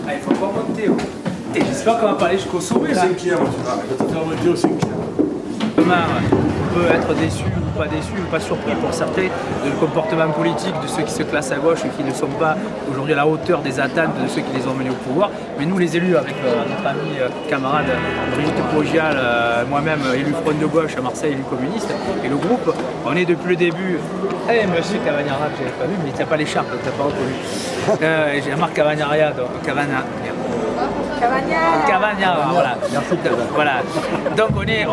Ah, il faut pas monter. J'espère qu'on va pas aller jusqu'au sommet là. Cinquième, tu vas. Je vais te faire monter au cinquième. Demain, on peut être déçu ou pas surpris pour certains du comportement politique de ceux qui se classent à gauche et qui ne sont pas aujourd'hui à la hauteur des attentes de ceux qui les ont menés au pouvoir. Mais nous, les élus, avec notre ami camarade Brigitte Pogial, moi-même, élu Front de gauche à Marseille, élu communiste, et le groupe, on est depuis le début. Eh, monsieur Cavagnara, que je n'avais pas vu, mais il n'y a pas l'écharpe, tu n'as pas reconnu. J'ai Marc Cavagnaria, donc Cavagnara, voilà. Voilà. Donc on est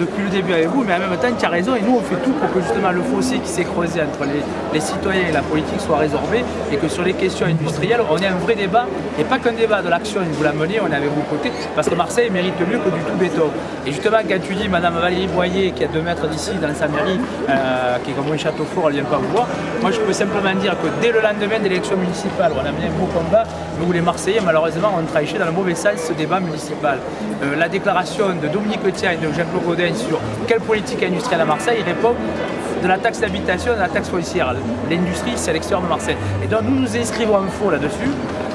depuis le début avec vous, mais en même temps tu as raison et nous on fait tout pour que justement le fossé qui s'est creusé entre les citoyens et la politique soit résorbé et que sur les questions industrielles on ait un vrai débat et pas qu'un débat de l'action, vous la menez, on est avec vous côté, parce que Marseille mérite mieux que du tout béton. Et justement quand tu dis Madame Valérie Boyer qui est à 2 mètres d'ici dans sa mairie, qui est comme un château fort, elle ne vient pas vous voir, moi je peux simplement dire que dès le lendemain de l'élection municipale, on a mené un beau combat, nous les Marseillais malheureusement on travaille dans le mauvais sens ce débat municipal. La déclaration de Dominique Thian et de Jean-Claude Gaudin sur quelle politique industrielle à Marseille répond de la taxe d'habitation et de la taxe foncière. L'industrie, c'est à l'extérieur de Marseille. Et donc nous nous inscrivons en faux là-dessus.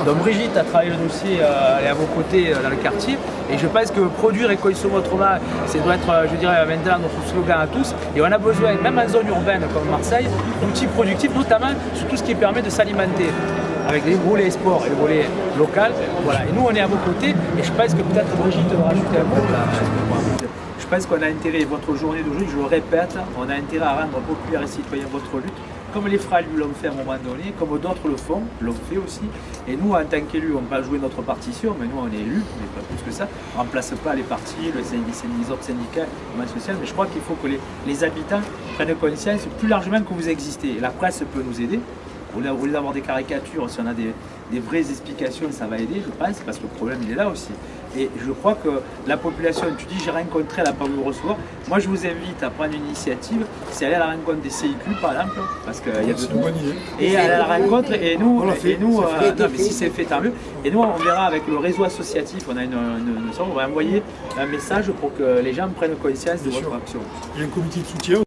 Donc Brigitte a travaillé le dossier, elle est à vos côtés dans le quartier. Et je pense que produire et consommer autrement, ça doit être, je dirais, maintenant notre slogan à tous. Et on a besoin, même en zone urbaine comme Marseille, d'outils productifs, notamment sur tout ce qui permet de s'alimenter, avec les volets sport et le volet local. Voilà. Et nous, on est à vos côtés. Et je pense que peut-être Brigitte va rajouter un mot là. Je pense qu'on a intérêt, votre journée d'aujourd'hui, je le répète, on a intérêt à rendre populaire et citoyen votre lutte, comme les frères l'ont fait à un moment donné, comme d'autres le font, l'ont fait aussi. Et nous, en tant qu'élus, on va jouer notre partition, mais nous, on est élus, mais pas plus que ça. On ne remplace pas les partis, les autres syndicats, le mouvement social, mais je crois qu'il faut que les habitants prennent conscience plus largement que vous existez. Et la presse peut nous aider. Au lieu d'avoir des caricatures, si on a des vraies explications, ça va aider, je pense, parce que le problème, il est là aussi. Et je crois que la population, tu dis, j'ai rencontré, elle n'a pas voulu recevoir. Moi, je vous invite à prendre une initiative, c'est aller à la rencontre des CIQ, par exemple, parce qu'il y a de tout. Et aller à la rencontre, et nous, non, mais si c'est fait, tant mieux. Et nous, on verra avec le réseau associatif, on a on va envoyer un message pour que les gens prennent conscience de votre action. Il y a un comité de soutien.